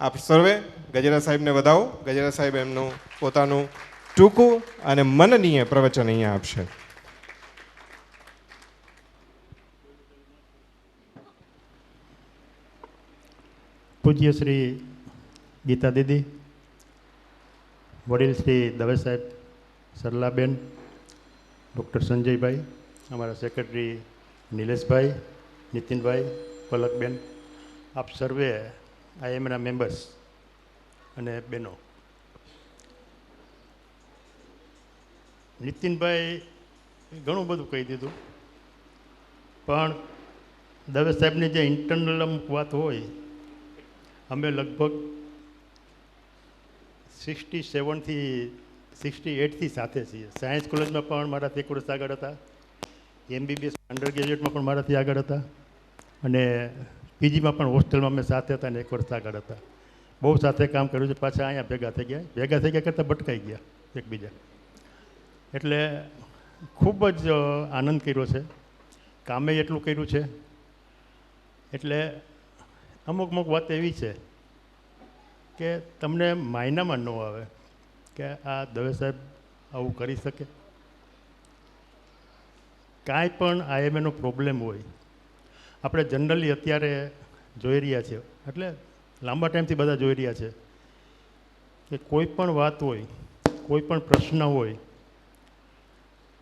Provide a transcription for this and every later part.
આપ સર્વે ગજેરા સાહેબને વધાવો. ગજેરા સાહેબ એમનું પોતાનું ટૂંકું અને મનનીય પ્રવચન અહીંયા આપશે. પૂજ્ય શ્રી ગીતા દીદી, વડીલ શ્રી દવે સાહેબ, સરલાબેન, ડૉક્ટર સંજયભાઈ, અમારા સેક્રેટરી નિલેશભાઈ, નીતિનભાઈ, પલકબેન, આપ સર્વે આઈએમના મેમ્બર્સ અને બહેનો. નીતિનભાઈ ઘણું બધું કહી દીધું, પણ દવે સાહેબની જે ઇન્ટરનલ અમુક વાત હોય, અમે લગભગ 67થી 68થી સાથે છીએ. સાયન્સ કોલેજમાં પણ મારાથી એક વર્ષ આગળ હતા, MBBS અંડર ગ્રેજ્યુએટમાં પણ મારાથી આગળ હતા, અને પીજીમાં પણ હોસ્ટેલમાં અમે સાથે હતા અને એક વર્ષ આગળ હતા. બહુ સાથે કામ કર્યું છે. પાછા અહીંયા ભેગા થઈ ગયા કરતાં ભટકાઈ ગયા એકબીજા. એટલે ખૂબ જ આનંદ કર્યો છે, કામે એટલું કર્યું છે. એટલે અમુક વાત એવી છે કે તમને માયનામાં ન આવે કે આ દવે સાહેબ આવું કરી શકે. કાંઈ પણ આઈએમએનો પ્રોબ્લેમ હોય, આપણે જનરલી અત્યારે જોઈ રહ્યા છીએ, એટલે લાંબા ટાઈમથી બધા જોઈ રહ્યા છે કે કોઈ પણ વાત હોય, કોઈ પણ પ્રશ્ન હોય,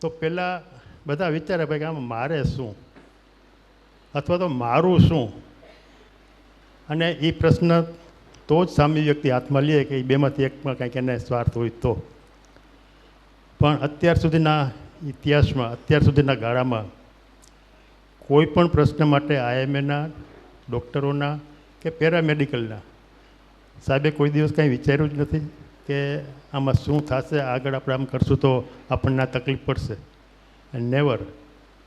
તો પહેલાં બધા વિચારે ભાઈ કે આમાં મારે શું અથવા તો મારું શું, અને એ પ્રશ્ન તો જ સામી વ્યક્તિ હાથમાં લે કે એ બેમાંથી એકમાં કાંઈક એને સ્વાર્થ હોય તો. પણ અત્યાર સુધીના ઇતિહાસમાં, અત્યાર સુધીના ગાળામાં કોઈ પણ પ્રશ્ન માટે આઈએમએના, ડૉક્ટરોના કે પેરામેડિકલના સાહેબે કોઈ દિવસ કાંઈ વિચાર્યું જ નથી કે આમાં શું થશે, આગળ આપણે આમ કરશું તો આપણને આ તકલીફ પડશે. નેવર.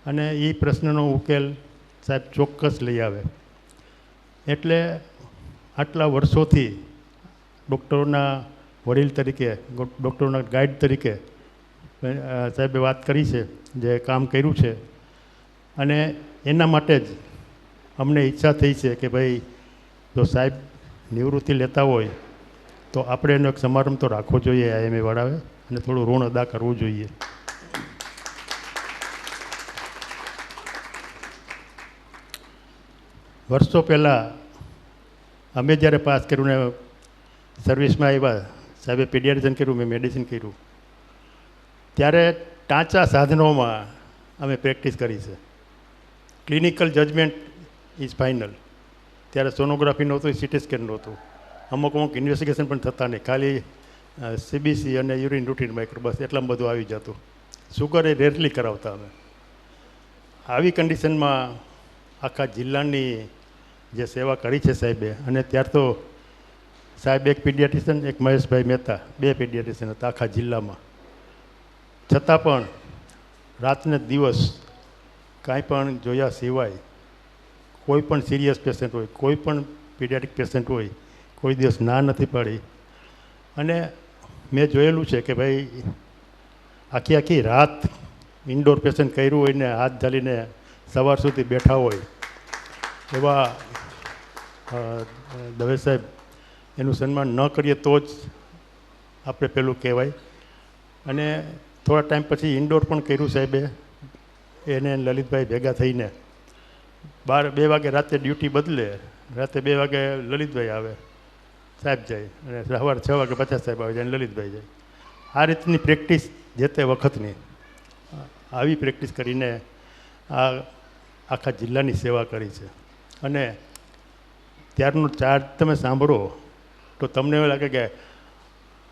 અને એ પ્રશ્નનો ઉકેલ સાહેબ ચોક્કસ લઈ આવે. એટલે આટલા વર્ષોથી ડૉક્ટરોના વડીલ તરીકે, ડૉક્ટરોના ગાઈડ તરીકે સાહેબે વાત કરી છે, જે કામ કર્યું છે, અને એના માટે જ અમને ઈચ્છા થઈ છે કે ભાઈ જો સાહેબ નિવૃત્તિ લેતા હોય તો આપણે એનો એક સમારંભ તો રાખવો જોઈએ આઈએમએ વાળાએ, અને થોડું ઋણ અદા કરવું જોઈએ. વર્ષો પહેલાં અમે જ્યારે પાસ કર્યું ને સર્વિસમાં આવ્યા, સાહેબે પીડિયાટ્રિશિયન કર્યું, મેં મેડિસિન કર્યું, ત્યારે ટાંચા સાધનોમાં અમે પ્રેક્ટિસ કરી છે. Clinical judgement is final. ત્યારે સોનોગ્રાફી નહોતું, સિટી સ્કેન નહોતું, અમુક ઇન્વેસ્ટિગેશન પણ થતા નહીં, ખાલી CBC અને યુરિન રૂટીન માઇક્રો, બસ એટલામાં બધું આવી જતું. સુગર એ રેરલી કરાવતા અમે. આવી કન્ડિશનમાં આખા જિલ્લાની જે સેવા કરી છે સાહેબે, અને ત્યાર તો સાહેબ એક પીડિયાટ્રિશિયન, એક મહેશભાઈ મહેતા, 2 પીડિયાટ્રિશિયન હતા આખા જિલ્લામાં. છતાં પણ રાતને દિવસ કાંઈ પણ જોયા સિવાય કોઈ પણ સિરિયસ પેશન્ટ હોય, કોઈ પણ પીડિયાટ્રિક પેશન્ટ હોય, કોઈ દિવસ ના નથી પાડી. અને મેં જોયેલું છે કે ભાઈ આખી રાત ઇન્ડોર પેશન્ટ કર્યું હોય ને હાથ ઝાલીને સવાર સુધી બેઠા હોય એવા દવે સાહેબ, એનું સન્માન ન કરીએ તો જ આપણે પેલું કહેવાય. અને થોડા ટાઈમ પછી ઇન્ડોર પણ કર્યું સાહેબે, એને લલિતભાઈ ભેગા થઈને 2 વાગે રાતે ડ્યુટી બદલે, રાતે 2 વાગે લલિતભાઈ આવે, સાહેબ જાય, અને સવારે 6 વાગે પાછા સાહેબ આવે જાય અને લલિતભાઈ જાય. આ રીતની પ્રેક્ટિસ જે તે વખતની, આવી પ્રેક્ટિસ કરીને આ આખા જિલ્લાની સેવા કરી છે. અને ત્યારનો ચાર્જ તમે સાંભળો તો તમને એવું લાગે કે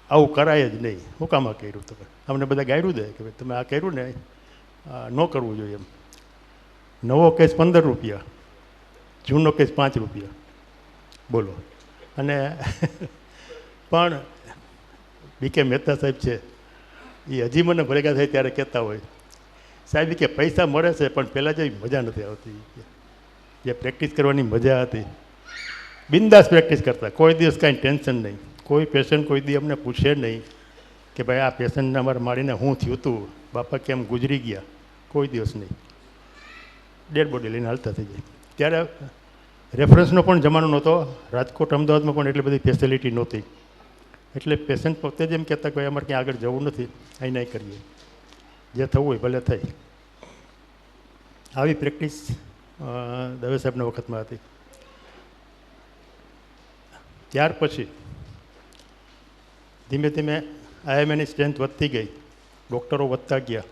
આવું કરાય જ નહીં, હું કામ આ કર્યું? તમે અમને બધા ગાયરું દે કે ભાઈ તમે આ કર્યું ને, ન કરવું જોઈએ એમ. નવો કેસ 15 રૂપિયા, જૂનો કેસ 5 રૂપિયા, બોલો. અને પણ BK મહેતા સાહેબ છે, એ હજી મને ભેગા થાય ત્યારે કહેતા હોય, સાહેબ કે પૈસા મળે છે પણ પહેલાં જેવી મજા નથી આવતી. જે પ્રેક્ટિસ કરવાની મજા હતી, બિંદાસ પ્રેક્ટિસ કરતા, કોઈ દિવસ કાંઈ ટેન્શન નહીં. કોઈ પેશન્ટ કોઈ દી અમને પૂછે નહીં કે ભાઈ આ પેશન્ટને અમારે મારીને શું થયું હતું, બાપા કેમ ગુજરી ગયા, કોઈ દિવસ નહીં. ડેડ બોડી લઈને હાલતા થઈ જાય. ત્યારે રેફરન્સનો પણ જમાનો નહોતો. રાજકોટ અમદાવાદમાં પણ એટલી બધી ફેસિલિટી નહોતી. એટલે પેશન્ટ પોતે જ એમ કહેતા કે ભાઈ અમારે ક્યાં આગળ જવું નથી, અહીં નહીં કરીએ, જે થવું હોય ભલે થઈ. આવી પ્રેક્ટિસ દવે સાહેબના વખતમાં હતી. ત્યાર પછી ધીમે ધીમે આઈએમએની સ્ટ્રેન્થ વધતી ગઈ, ડૉક્ટરો વધતા ગયા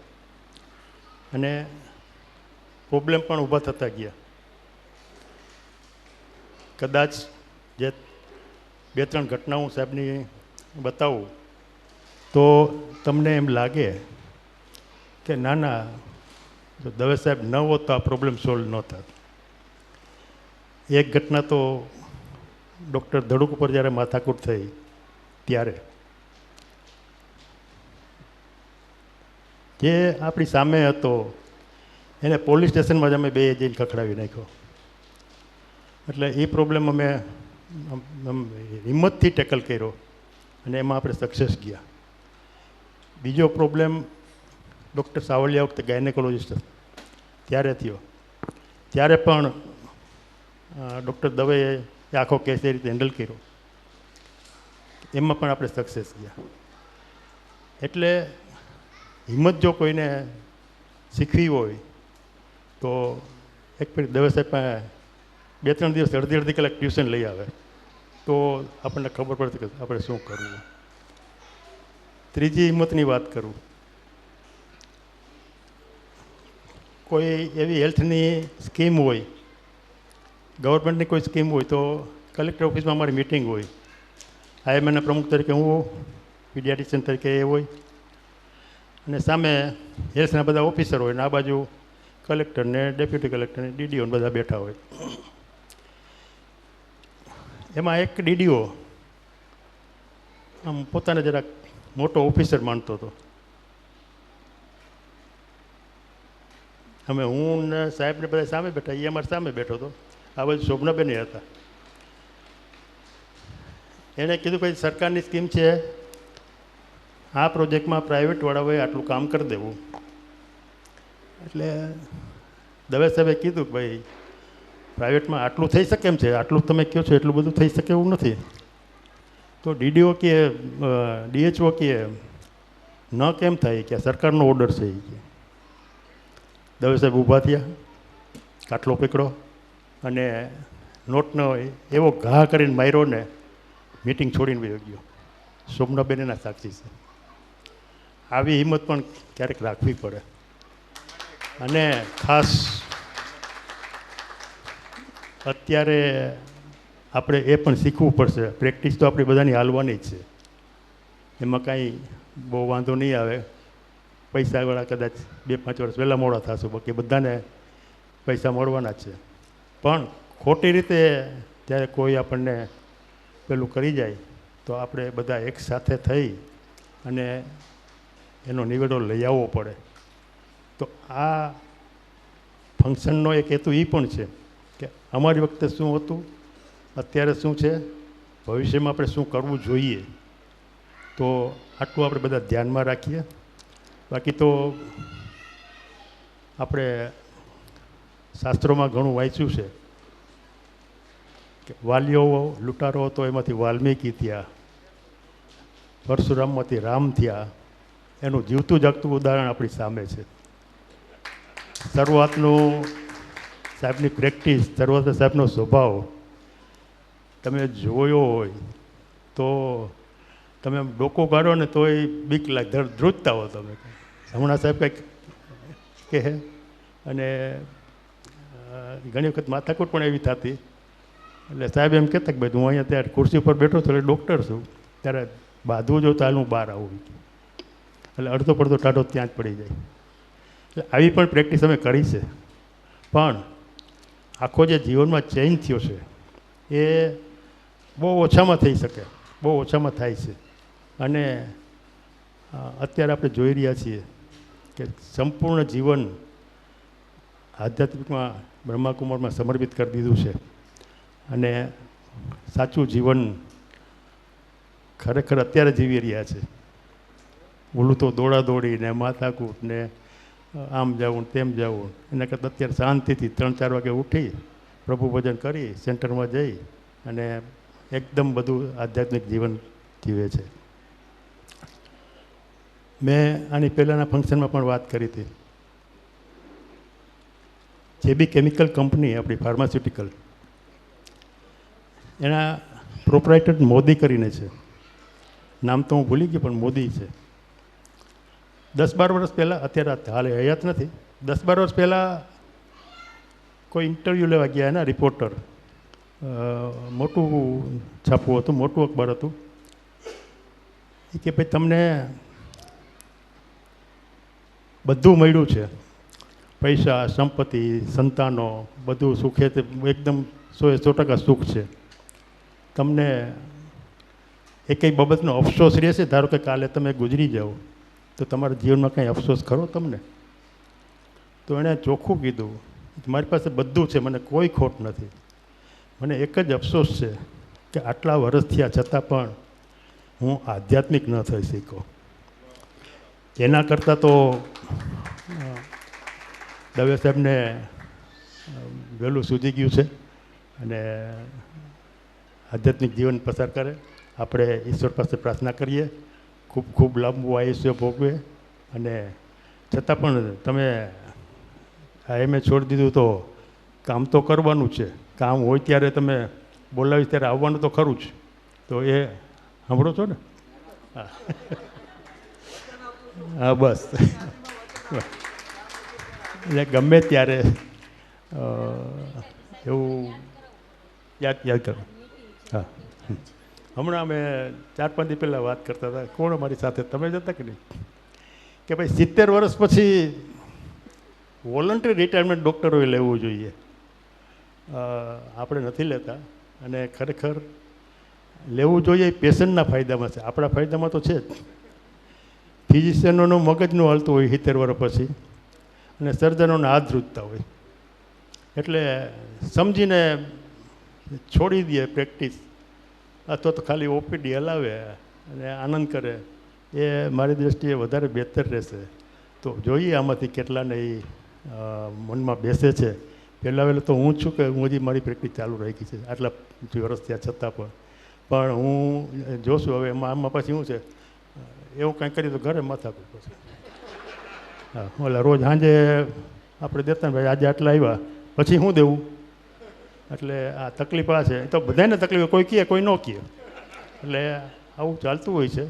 અને પ્રોબ્લેમ પણ ઊભા થતા ગયા. કદાચ જે 2-3 ઘટનાઓ સાહેબની બતાવું તો તમને એમ લાગે કે ના ના, જો દવે સાહેબ ન હોત તો આ પ્રોબ્લેમ સોલ્વ ન થાત. એક ઘટના તો ડૉક્ટર ધડુક ઉપર જ્યારે માથાકૂટ થઈ ત્યારે જે આપણી સામે હતો એને પોલીસ સ્ટેશનમાં જ અમે બે જઈને ખખડાવી નાખ્યો. એટલે એ પ્રોબ્લેમ અમે હિંમતથી ટેકલ કર્યો અને એમાં આપણે સક્સેસ ગયા. બીજો પ્રોબ્લેમ ડૉક્ટર સાવલિયા વખતે ગાયનેકોલોજિસ્ટ ત્યારે થયો. ત્યારે પણ ડૉક્ટર દવેએ આખો કેસ એ રીતે હેન્ડલ કર્યો. એમાં પણ આપણે સક્સેસ ગયા. એટલે હિંમત જો કોઈને શીખવી હોય તો એક ફેર દવે સાહેબ 2-3 દિવસ અડધી કલાક ટ્યુશન લઈ આવે તો આપણને ખબર પડતી કે આપણે શું કરવું. ત્રીજી હિંમતની વાત કરું, કોઈ એવી હેલ્થની સ્કીમ હોય, ગવર્મેન્ટની કોઈ સ્કીમ હોય તો કલેક્ટર ઓફિસમાં અમારી મિટિંગ હોય. આઈએમએના પ્રમુખ તરીકે હું, પીડિયાટ્રિશિયન તરીકે એ હોય અને સામે હેલ્થના બધા ઓફિસર હોય ને આ બાજુ કલેક્ટર ને ડેપ્યુટી કલેક્ટર ને ડીડીઓ બધા બેઠા હોય. એમાં એક ડીડીઓ આમ પોતાને જરાક મોટો ઓફિસર માનતો હતો. અમે હું ને સાહેબને બધા સામે બેઠા, એ અમારે સામે બેઠો હતો. આ બાજુ શોભનાબેન હતા. એણે કીધું ભાઈ સરકારની સ્કીમ છે, આ પ્રોજેક્ટમાં પ્રાઇવેટવાળાઓએ આટલું કામ કરી દેવું. એટલે દવે સાહેબે કીધું કે ભાઈ પ્રાઇવેટમાં આટલું થઈ શકે એમ છે, આટલું તમે કહો છો એટલું બધું થઈ શકે એવું નથી. તો ડીડીઓ કહે, ડીએચઓ કહે ન કેમ થાય કે સરકારનો ઓર્ડર છે એ કે. દવે સાહેબ ઊભા થયા, કાટલો પકડો અને નોટનો એવો ઘા કરીને માર્યો ને મિટિંગ છોડીને વયો ગયો. શોભનાબેન એના સાક્ષી છે. આવી હિંમત પણ ક્યારેક રાખવી પડે. અને ખાસ અત્યારે આપણે એ પણ શીખવું પડશે. પ્રેક્ટિસ તો આપણી બધાની હાલવાની જ છે, એમાં કાંઈ બહુ વાંધો નહીં આવે. પૈસાવાળા કદાચ 2-5 વર્ષ પહેલાં મોડા થશે, બાકી બધાને પૈસા મળવાના જ છે. પણ ખોટી રીતે જ્યારે કોઈ આપણને પેલું કરી જાય તો આપણે બધા એક સાથે થઈ અને એનો નિવેડો લઈ આવવો પડે. તો આ ફંક્શનનો એક હેતુ એ પણ છે કે અમારી વખતે શું હતું, અત્યારે શું છે, ભવિષ્યમાં આપણે શું કરવું જોઈએ. તો આટલું આપણે બધા ધ્યાનમાં રાખીએ. બાકી તો આપણે શાસ્ત્રોમાં ઘણું વાંચ્યું છે કે વાલીઓ લૂંટારો હતો એમાંથી વાલ્મીકી થયા, પરશુરામમાંથી રામ થયા. એનું જીવતું જાગતું ઉદાહરણ આપણી સામે છે. શરૂઆતનું સાહેબની પ્રેક્ટિસ, શરૂઆત સાહેબનો સ્વભાવ તમે જોયો હોય તો તમે ડોકો કાઢો ને તોય બીક લાગે, ધ્રુજતા હો તમે. હમણાં સાહેબ કંઈક કહે અને ઘણી વખત માથાકૂટ પણ એવી થતી. એટલે સાહેબ એમ કહેતા કે ભાઈ હું અહીંયા ત્યારે ખુરશી ઉપર બેઠો છું એટલે ડૉક્ટર છું, ત્યારે બાંધવું જો તો હાલ હું બહાર આવું. એટલે અડધો પડધો ટાઢો ત્યાં જ પડી જાય. એટલે આવી પણ પ્રેક્ટિસ અમે કરી છે. પણ આખો જે જીવનમાં ચેન્જ થયો છે એ બહુ ઓછામાં થઈ શકે, બહુ ઓછામાં થાય છે. અને અત્યારે આપણે જોઈ રહ્યા છીએ કે સંપૂર્ણ જીવન આધ્યાત્મિકમાં બ્રહ્માકુમારમાં સમર્પિત કરી દીધું છે. અને સાચું જીવન ખરેખર અત્યારે જીવી રહ્યા છે. ઓલું તો દોડાદોડી ને માથાકૂટ ને આમ જવું તેમ જવું, એના કરતાં અત્યારે શાંતિથી 3-4 વાગે ઉઠી પ્રભુ ભજન કરી સેન્ટરમાં જઈ અને એકદમ બધું આધ્યાત્મિક જીવન જીવે છે. મેં આની પહેલાંના ફંક્શનમાં પણ વાત કરી હતી. જે બી કેમિકલ કંપની આપણી ફાર્માસ્યુટિકલ, એના પ્રોપરાઇટર મોદી કરીને છે. નામ તો હું ભૂલી ગયો પણ મોદી છે. 10-12 વર્ષ પહેલાં, અત્યારે હાલે હયાત નથી, 10-12 વર્ષ પહેલાં કોઈ ઇન્ટરવ્યૂ લેવા ગયા એના રિપોર્ટર, મોટું છાપવું હતું, મોટું અખબાર હતું. એ કે ભાઈ તમને બધું મળ્યું છે, પૈસા, સંપત્તિ, સંતાનો, બધું સુખે તે એકદમ 100% સુખ છે. તમને એકેય બાબતનો અફસોસ રહેશે? ધારો કે કાલે તમે ગુજરી જાઓ તો તમારા જીવનમાં કંઈ અફસોસ ખરો તમને? તો એણે ચોખ્ખું કીધું, મારી પાસે બધું છે, મને કોઈ ખોટ નથી. મને એક જ અફસોસ છે કે આટલા વર્ષ થયા છતાં પણ હું આધ્યાત્મિક ન થઈ શક્યો. એના કરતાં તો દવે સાહેબને વહેલું સૂજી ગયું છે અને આધ્યાત્મિક જીવન પસાર કરે. આપણે ઈશ્વર પાસે પ્રાર્થના કરીએ ખૂબ ખૂબ લાંબુ આયુષ્ય ભોગવે. અને છતાં પણ તમે એમએ છોડી દીધું તો કામ તો કરવાનું છે. કામ હોય ત્યારે તમે બોલાવી ત્યારે આવવાનું તો ખરું જ. તો એ સાંભળો છો ને? હા બસ. એટલે ગમે ત્યારે એવું યાદ કરો. હા, હમણાં અમે 4-5 દી પહેલાં વાત કરતા હતા, કોણ અમારી સાથે, તમે જ હતા કે નહીં, કે ભાઈ 70 વર્ષ પછી વોલન્ટરી રિટાયરમેન્ટ ડૉક્ટરોએ લેવું જોઈએ. આપણે નથી લેતા અને ખરેખર લેવું જોઈએ. પેશન્ટના ફાયદામાં છે, આપણા ફાયદામાં તો છે જ. ફિઝિશિયનોનું મગજનું હાલતું હોય 70 વર્ષ પછી અને સર્જનોના હાથ ધ્રુજતા હોય. એટલે સમજીને છોડી દે પ્રેક્ટિસ, અથવા તો ખાલી ઓપીડી હલાવે અને આનંદ કરે, એ મારી દૃષ્ટિએ વધારે બહેતર રહેશે. તો જોઈએ આમાંથી કેટલાને એ મનમાં બેસે છે. પહેલાં તો હું જ છું કે હું હજી મારી પ્રેક્ટિસ ચાલુ રહી ગઈ છે આટલા વર્ષ થયા છતાં પણ હું જોશું હવે આમાં પછી શું છે, એવું કાંઈ કરીએ તો ઘરે માથાકૂટ પછી. હા, ઓલા રોજ સાંજે આપણે દેતા ને ભાઈ આજે આટલા આવ્યા પછી શું દેવું. એટલે આ તકલીફ આ છે. તો બધાને તકલીફ, કોઈ કહે કોઈ ન કહે, એટલે આવું ચાલતું હોય છે.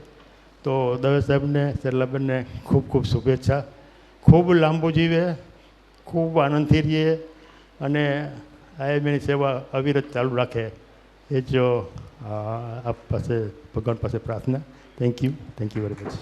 તો દવે સાહેબને, સરલાબેનને ખૂબ ખૂબ શુભેચ્છા. ખૂબ લાંબુ જીવે, ખૂબ આનંદથી રહીએ અને આઈએમએની સેવા અવિરત ચાલુ રાખે, એ જ આપ પાસે ભગવાન પાસે પ્રાર્થના. Thank you very much.